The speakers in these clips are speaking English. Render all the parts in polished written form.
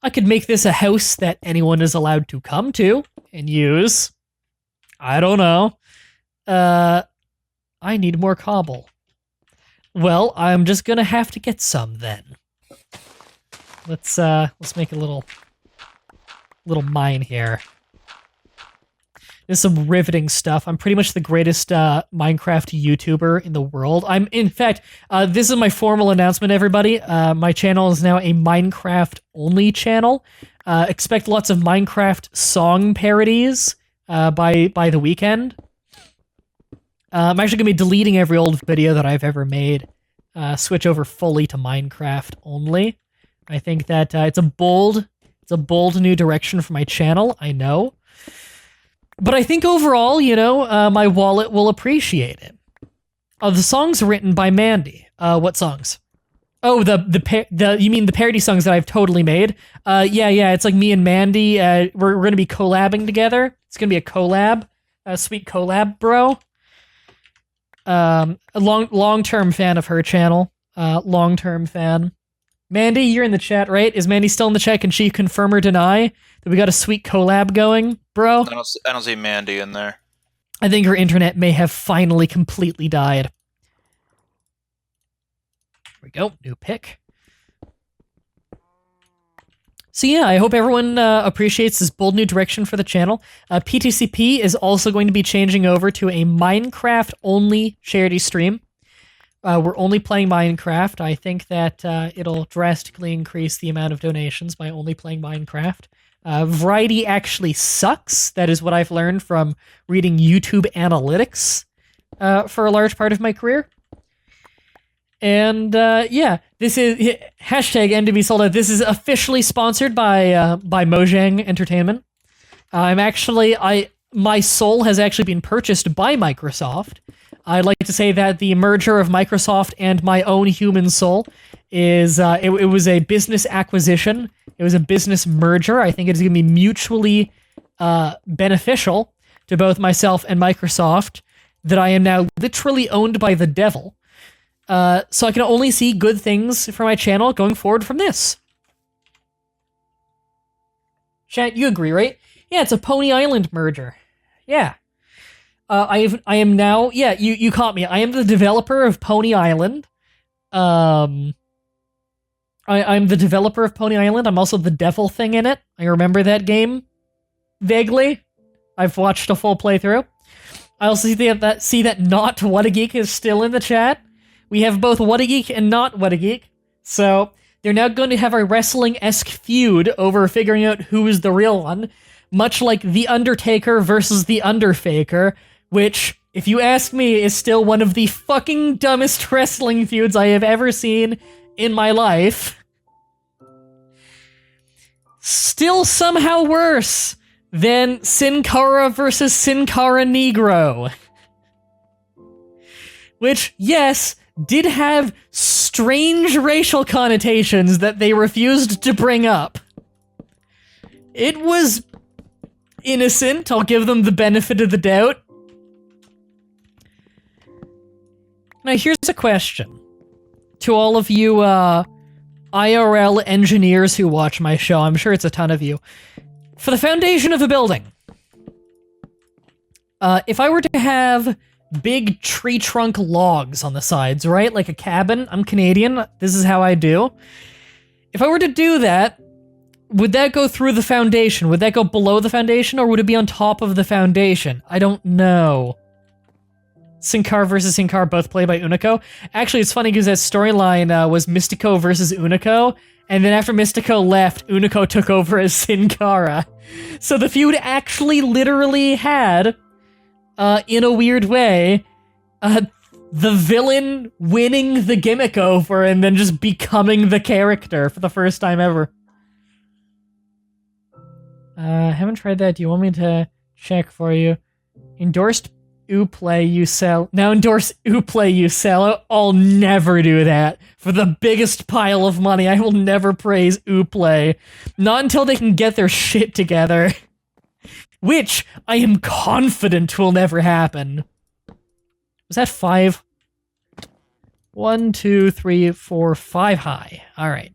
I could make this a house that anyone is allowed to come to and use. I don't know. I need more cobble. Well, I'm just gonna have to get some then. Let's make a little mine here. This is some riveting stuff. I'm pretty much the greatest Minecraft YouTuber in the world. In fact, this is my formal announcement, everybody. My channel is now a Minecraft-only channel. Expect lots of Minecraft song parodies by the weekend. I'm actually going to be deleting every old video that I've ever made. Switch over fully to Minecraft only. I think that it's a bold new direction for my channel, I know. But I think overall, my wallet will appreciate it. The songs written by Mandy. What songs? Oh, you mean the parody songs that I've totally made? Yeah, it's like me and Mandy, we're going to be collabing together. It's going to be a collab. A sweet collab, bro. A long-term fan of her channel. Long-term fan. Mandy, you're in the chat, right? Is Mandy still in the chat? Can she confirm or deny that we got a sweet collab going, bro? I don't see Mandy in there. I think her internet may have finally completely died. Here we go, new pick. So yeah, I hope everyone appreciates this bold new direction for the channel. PTCP is also going to be changing over to a Minecraft-only charity stream. We're only playing Minecraft. I think that it'll drastically increase the amount of donations by only playing Minecraft. Variety actually sucks. That is what I've learned from reading YouTube analytics for a large part of my career. And yeah, this is hashtag NDB sold out. This is officially sponsored by Mojang Entertainment. My soul has actually been purchased by Microsoft. I'd like to say that the merger of Microsoft and my own human soul is, it was a business acquisition. It was a business merger. I think it's going to be mutually beneficial to both myself and Microsoft that I am now literally owned by the devil. So I can only see good things for my channel going forward from this. Chat, you agree, right? Yeah, it's a Pony Island merger. Yeah. I am now, yeah, you caught me. I am the developer of Pony Island. I'm the developer of Pony Island. I'm also the devil thing in it. I remember that game vaguely. I've watched a full playthrough. I also see that not What a Geek is still in the chat. We have both What a Geek and not What a Geek. So they're now going to have a wrestling-esque feud over figuring out who is the real one, much like The Undertaker versus The Underfaker, which, if you ask me, is still one of the fucking dumbest wrestling feuds I have ever seen in my life. Still somehow worse than Sin Cara versus Sin Cara Negro. Which, yes, did have strange racial connotations that they refused to bring up. It was innocent, I'll give them the benefit of the doubt. Now, here's a question to all of you IRL engineers who watch my show. I'm sure it's a ton of you. For the foundation of a building, if I were to have big tree trunk logs on the sides, right? Like a cabin. I'm Canadian. This is how I do. If I were to do that, would that go through the foundation? Would that go below the foundation, or would it be on top of the foundation? I don't know. Sin Cara versus Sin Cara, both played by Unico. Actually, it's funny because that storyline was Mystico versus Unico, and then after Mystico left, Unico took over as Sin Cara. So the feud actually literally had, in a weird way, the villain winning the gimmick over and then just becoming the character for the first time ever. Haven't tried that. Do you want me to check for you? Endorsed Uplay you sell. Now endorse Uplay you sell. I'll never do that. For the biggest pile of money, I will never praise Uplay. Not until they can get their shit together. Which I am confident will never happen. Was that 5? 1, 2, 3, 4, 5 high. Alright.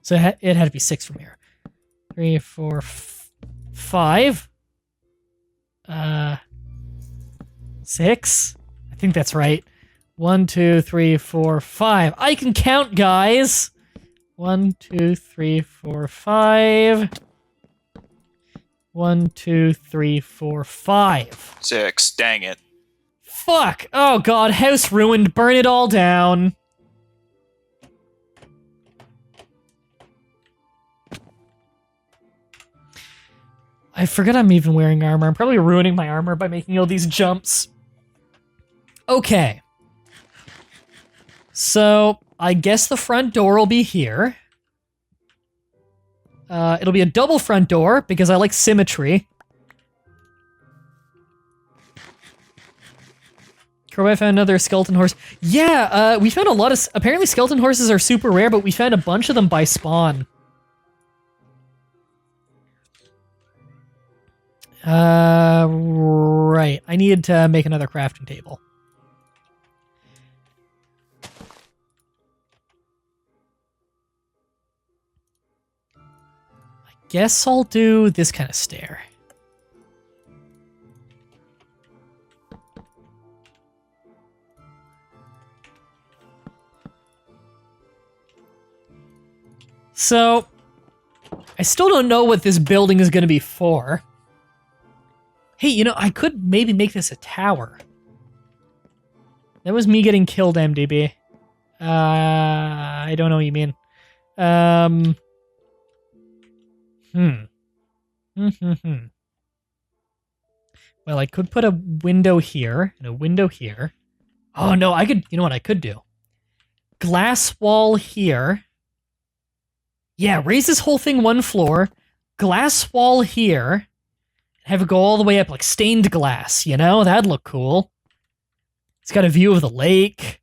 So it had to be 6 from here. 3, 4, 5. 6. I think that's right. 1, 2, 3, 4, 5. I can count, guys. 1, 2, 3, 4, 5. 1, 2, 3, 4, 5. 6. Dang it. Fuck! Oh god, house ruined. Burn it all down. I forget I'm even wearing armor. I'm probably ruining my armor by making all these jumps. Okay. So, I guess the front door will be here. It'll be a double front door, because I like symmetry. Crowbite found another skeleton horse. Yeah, we found a lot of... Apparently skeleton horses are super rare, but we found a bunch of them by spawn. Right. I needed to make another crafting table. I guess I'll do this kind of stair. So, I still don't know what this building is going to be for. Hey, you know, I could maybe make this a tower. That was me getting killed, MDB. I don't know what you mean. Well, I could put a window here and a window here. Oh, no, I could... You know what I could do? Glass wall here. Yeah, raise this whole thing 1 floor. Glass wall here. Have it go all the way up, like stained glass, you know? That'd look cool. It's got a view of the lake.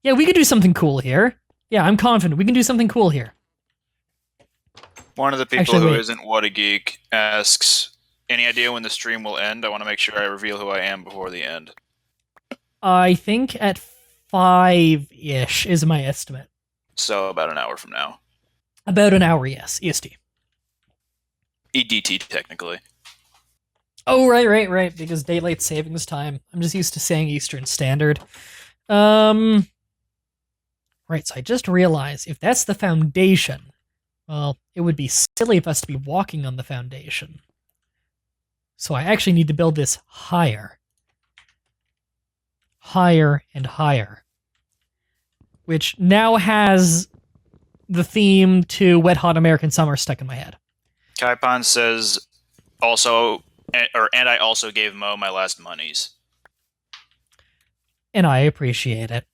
Yeah, we could do something cool here. Yeah, I'm confident we can do something cool here. One of the people Actually, who wait. isn't What a Geek asks, any idea when the stream will end? I want to make sure I reveal who I am before the end. I think at 5-ish is my estimate. So about an hour from now. About an hour, yes. EST. EDT, technically. Oh, right. Because daylight savings time. I'm just used to saying Eastern Standard. Right, so I just realized if that's the foundation, well, it would be silly of us to be walking on the foundation. So I actually need to build this higher. Higher and higher. Which now has the theme to Wet Hot American Summer stuck in my head. Kaipon says also, and I also gave Mo my last monies. And I appreciate it.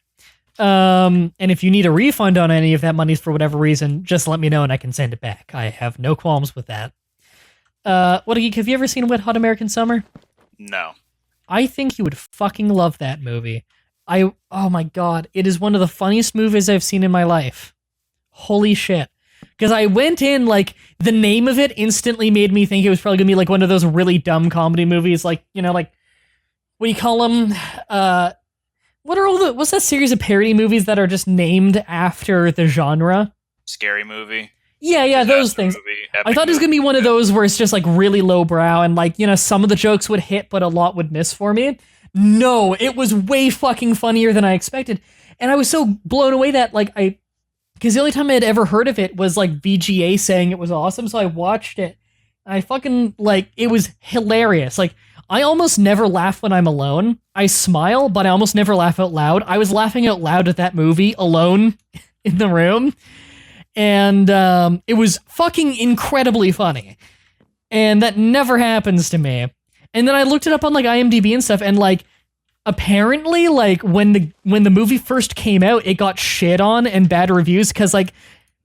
And if you need a refund on any of that money for whatever reason, just let me know and I can send it back. I have no qualms with that. What a Geek, have you ever seen Wet Hot American Summer? No. I think you would fucking love that movie. Oh my god, it is one of the funniest movies I've seen in my life. Holy shit. Because I went in, like, the name of it instantly made me think it was probably gonna be like one of those really dumb comedy movies, like, you know, like, what do you call them? What's that series of parody movies that are just named after the genre? Scary movie. Yeah, those things. I thought it was gonna be one of those where it's just like really lowbrow and like, you know, some of the jokes would hit, but a lot would miss for me. No, it was way fucking funnier than I expected. And I was so blown away that like because the only time I had ever heard of it was like VGA saying it was awesome, so I watched it. And I fucking, like, it was hilarious. Like, I almost never laugh when I'm alone. I smile, but I almost never laugh out loud. I was laughing out loud at that movie alone in the room. And it was fucking incredibly funny. And that never happens to me. And then I looked it up on like IMDb and stuff, and like apparently like when the movie first came out, it got shit on and bad reviews because like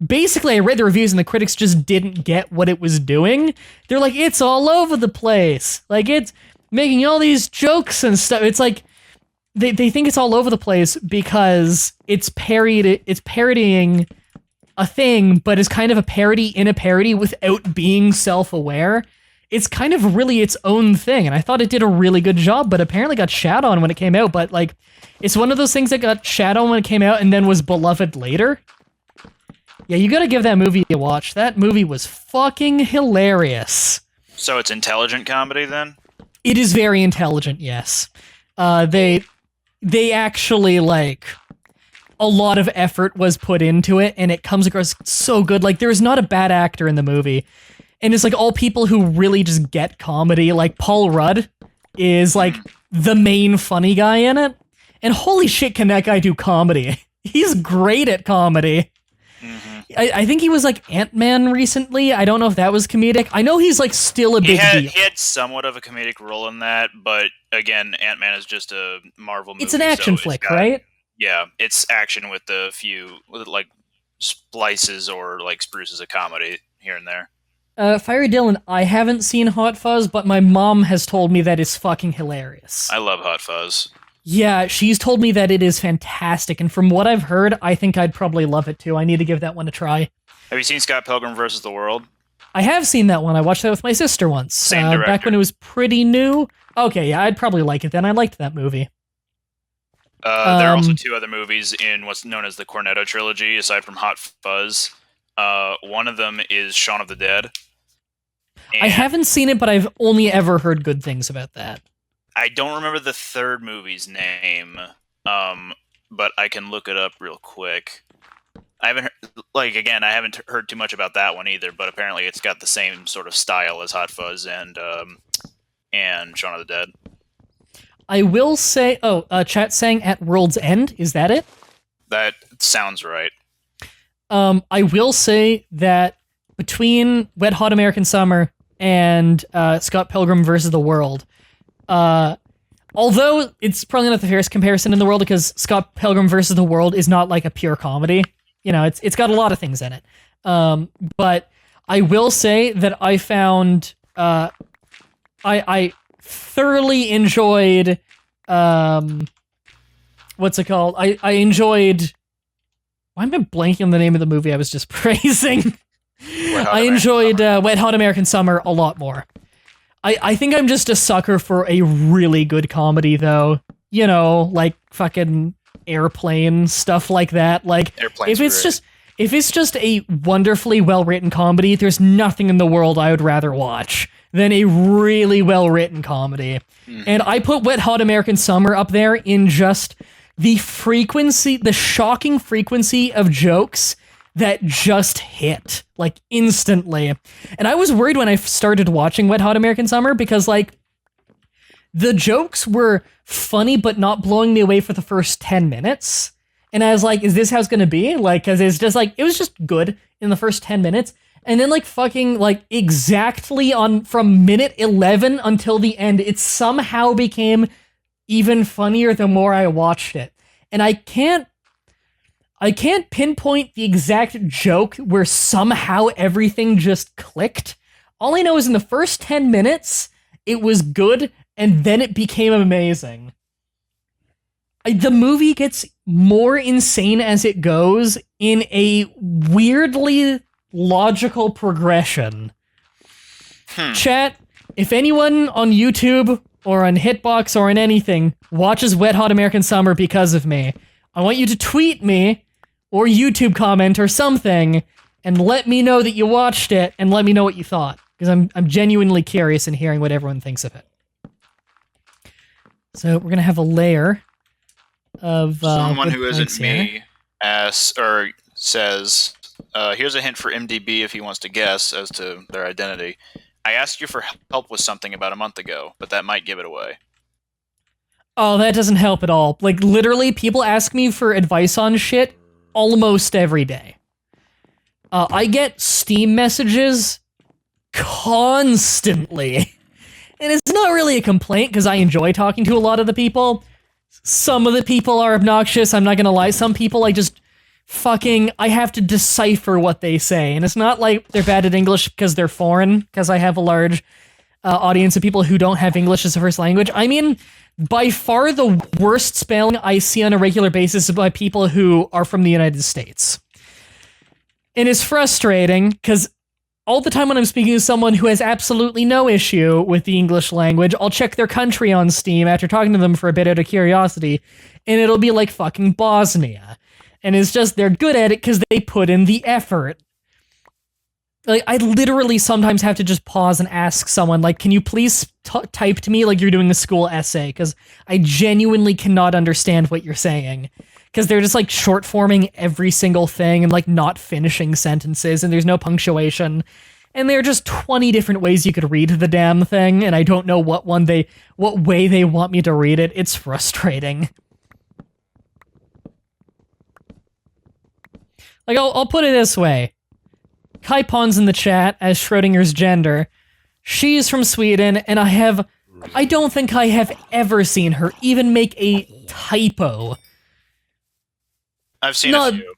basically I read the reviews and the critics just didn't get what it was doing. They're like, it's all over the place. Like it's making all these jokes and stuff. It's like they think it's all over the place because it's parodying a thing, but is kind of a parody in a parody without being self-aware. It's kind of really its own thing, and I thought it did a really good job, but apparently got shat on when it came out, but like, it's one of those things that got shat on when it came out and then was beloved later. Yeah, you gotta give that movie a watch. That movie was fucking hilarious. So it's intelligent comedy then? It is very intelligent, yes. They actually, like, a lot of effort was put into it, and it comes across so good. Like, there's not a bad actor in the movie. And it's like all people who really just get comedy. Like, Paul Rudd is like the main funny guy in it. And holy shit, can that guy do comedy? He's great at comedy. Mm-hmm. I think he was like Ant-Man recently. I don't know if that was comedic. I know he's like still a big deal. He had somewhat of a comedic role in that, but again, Ant-Man is just a Marvel movie. It's an action flick, right? Yeah, it's action with a few like splices or like spruces of comedy here and there. Fiery Dylan, I haven't seen Hot Fuzz, but my mom has told me that it's fucking hilarious. I love Hot Fuzz. Yeah, she's told me that it is fantastic, and from what I've heard, I think I'd probably love it too. I need to give that one a try. Have you seen Scott Pilgrim vs. the World? I have seen that one. I watched that with my sister once. Same director. Back when it was pretty new. Okay, yeah, I'd probably like it then. I liked that movie. There are also two other movies in what's known as the Cornetto trilogy, aside from Hot Fuzz. One of them is Shaun of the Dead. I haven't seen it, but I've only ever heard good things about that. I don't remember the third movie's name, but I can look it up real quick. I haven't heard too much about that one either, but apparently it's got the same sort of style as Hot Fuzz and Shaun of the Dead. I will say, chat saying At World's End, is that it? That sounds right. I will say that between Wet Hot American Summer and Scott Pilgrim vs. the World, although it's probably not the fairest comparison in the world because Scott Pilgrim vs. the World is not like a pure comedy. You know, it's got a lot of things in it. But I will say that I found I thoroughly enjoyed what's it called? I enjoyed. Why am I blanking on the name of the movie I was just praising? I enjoyed Wet Hot American Summer a lot more. I think I'm just a sucker for a really good comedy, though. You know, like fucking Airplane, stuff like that. Like, if it's just a wonderfully well-written comedy, there's nothing in the world I would rather watch than a really well-written comedy. Mm-hmm. And I put Wet Hot American Summer up there in just the shocking frequency of jokes that just hit, like, instantly. And I was worried when I started watching Wet Hot American Summer because, like, the jokes were funny but not blowing me away for the first 10 minutes. And I was like, is this how it's gonna be? Like, because it's just, like, it was just good in the first 10 minutes. And then, like, fucking, like, exactly from minute 11 until the end, it somehow became even funnier the more I watched it. And I can't pinpoint the exact joke where somehow everything just clicked. All I know is in the first 10 minutes, it was good, and then it became amazing. The movie gets more insane as it goes in a weirdly logical progression. Chat, if anyone on YouTube or on Hitbox or on anything watches Wet Hot American Summer because of me, I want you to tweet me or YouTube comment or something and let me know that you watched it and let me know what you thought, because I'm genuinely curious in hearing what everyone thinks of it. So we're gonna have a layer of someone who isn't me says, here's a hint for MDB if he wants to guess as to their identity. I asked you for help with something about a month ago, but that might give it away. Oh, that doesn't help at all. Like, literally, people ask me for advice on shit almost every day. I get Steam messages constantly. And it's not really a complaint, because I enjoy talking to a lot of the people. Some of the people are obnoxious, I'm not gonna lie. Some people, I have to decipher what they say. And it's not like they're bad at English because they're foreign, because I have a large audience of people who don't have English as a first language. I mean, by far the worst spelling I see on a regular basis is by people who are from the United States. And it's frustrating, because all the time when I'm speaking to someone who has absolutely no issue with the English language, I'll check their country on Steam after talking to them for a bit out of curiosity, and it'll be like fucking Bosnia. And it's just, they're good at it because they put in the effort. Like, I literally sometimes have to just pause and ask someone, like, can you please type to me like you're doing a school essay? Because I genuinely cannot understand what you're saying. Because they're just, like, short-forming every single thing and, like, not finishing sentences, and there's no punctuation. And there are just 20 different ways you could read the damn thing, and I don't know what way they want me to read it. It's frustrating. Like, I'll put it this way. Kai Pon's in the chat as Schrodinger's gender. She's from Sweden, and I don't think I have ever seen her even make a typo. I've seen a few.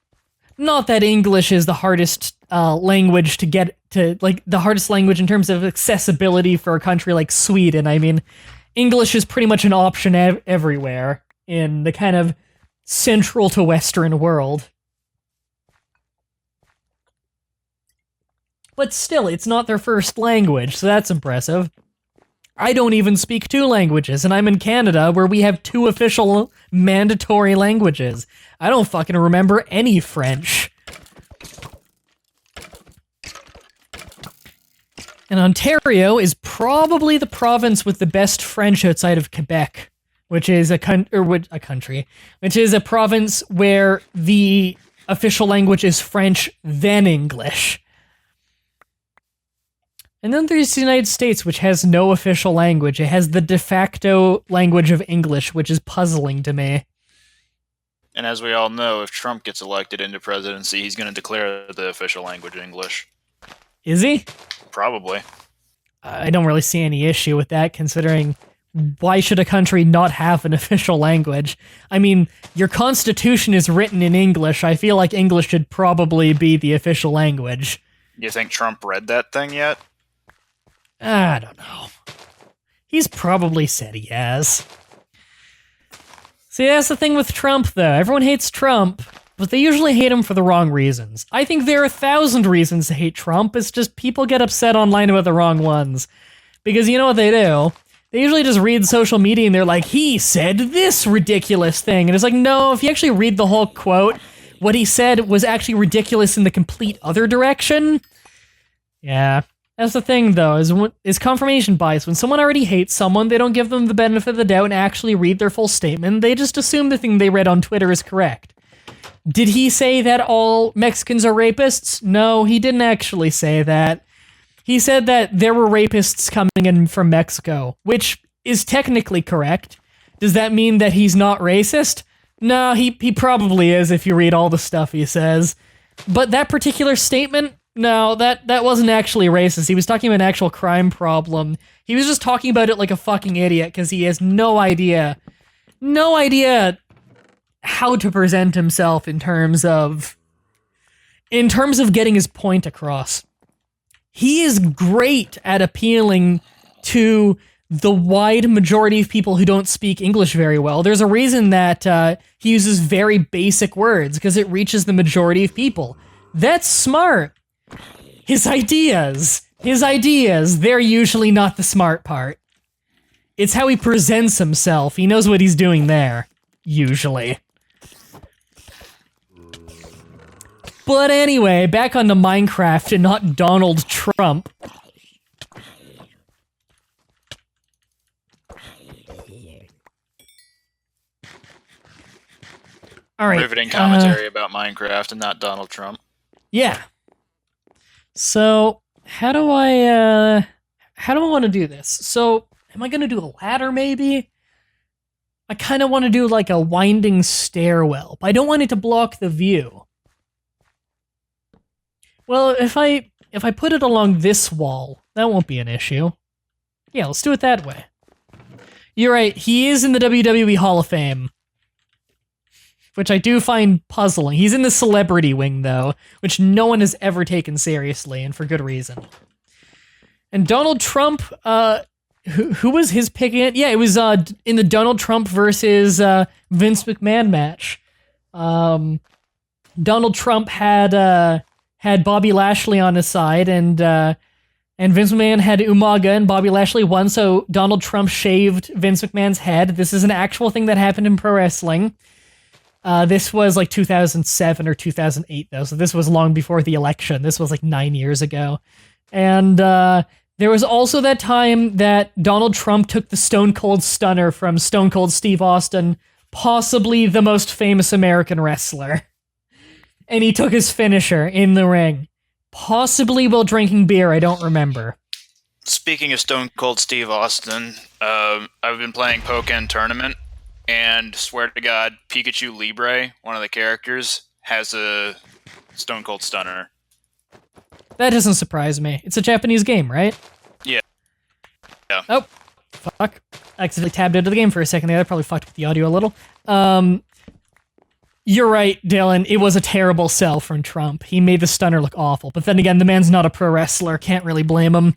Not that English is the hardest language to get to, like, the hardest language in terms of accessibility for a country like Sweden. I mean, English is pretty much an option everywhere in the kind of central to Western world. But still, it's not their first language, so that's impressive. I don't even speak 2 languages, and I'm in Canada, where we have 2 official mandatory languages. I don't fucking remember any French. And Ontario is probably the province with the best French outside of Quebec, which is a province where the official language is French, then English. And then there's the United States, which has no official language. It has the de facto language of English, which is puzzling to me. And as we all know, if Trump gets elected into presidency, he's going to declare the official language English. Is he? Probably. I don't really see any issue with that, considering why should a country not have an official language? I mean, your constitution is written in English. I feel like English should probably be the official language. You think Trump read that thing yet? I don't know. He's probably said he has. See, that's the thing with Trump, though. Everyone hates Trump, but they usually hate him for the wrong reasons. I think there are 1,000 reasons to hate Trump. It's just people get upset online about the wrong ones. Because you know what they do? They usually just read social media and they're like, he said this ridiculous thing. And it's like, no, if you actually read the whole quote, what he said was actually ridiculous in the complete other direction. Yeah. That's the thing, though, is confirmation bias. When someone already hates someone, they don't give them the benefit of the doubt and actually read their full statement. They just assume the thing they read on Twitter is correct. Did he say that all Mexicans are rapists? No, he didn't actually say that. He said that there were rapists coming in from Mexico, which is technically correct. Does that mean that he's not racist? No, he probably is if you read all the stuff he says. But that particular statement... No, that wasn't actually racist. He was talking about an actual crime problem. He was just talking about it like a fucking idiot because he has no idea how to present himself in terms of getting his point across. He is great at appealing to the wide majority of people who don't speak English very well. There's a reason that he uses very basic words because it reaches the majority of people. That's smart. His ideas, they're usually not the smart part. It's how he presents himself. He knows what he's doing there, usually. But anyway, back onto Minecraft and not Donald Trump. All right. Riveting commentary about Minecraft and not Donald Trump. Yeah. So, how do I want to do this? So, am I going to do a ladder, maybe? I kind of want to do, like, a winding stairwell, but I don't want it to block the view. Well, if I put it along this wall, that won't be an issue. Yeah, let's do it that way. You're right, he is in the WWE Hall of Fame. Which I do find puzzling. He's in the celebrity wing, though, which no one has ever taken seriously, and for good reason. And Donald Trump, who was his pick in? Yeah, it was in the Donald Trump versus Vince McMahon match. Donald Trump had Bobby Lashley on his side, and Vince McMahon had Umaga, and Bobby Lashley won, so Donald Trump shaved Vince McMahon's head. This is an actual thing that happened in pro wrestling. This was like 2007 or 2008, though, so this was long before the election. This was like 9 years ago. And there was also that time that Donald Trump took the Stone Cold Stunner from Stone Cold Steve Austin, possibly the most famous American wrestler. And he took his finisher in the ring, possibly while drinking beer, I don't remember. Speaking of Stone Cold Steve Austin, I've been playing Pokken Tournament, and swear to God, Pikachu Libre, one of the characters, has a Stone Cold Stunner. That doesn't surprise me. It's a Japanese game, right? Yeah. Oh, fuck. I accidentally tabbed out of the game for a second there. That probably fucked with the audio a little. You're right, Dylan. It was a terrible sell from Trump. He made the stunner look awful. But then again, the man's not a pro wrestler. Can't really blame him.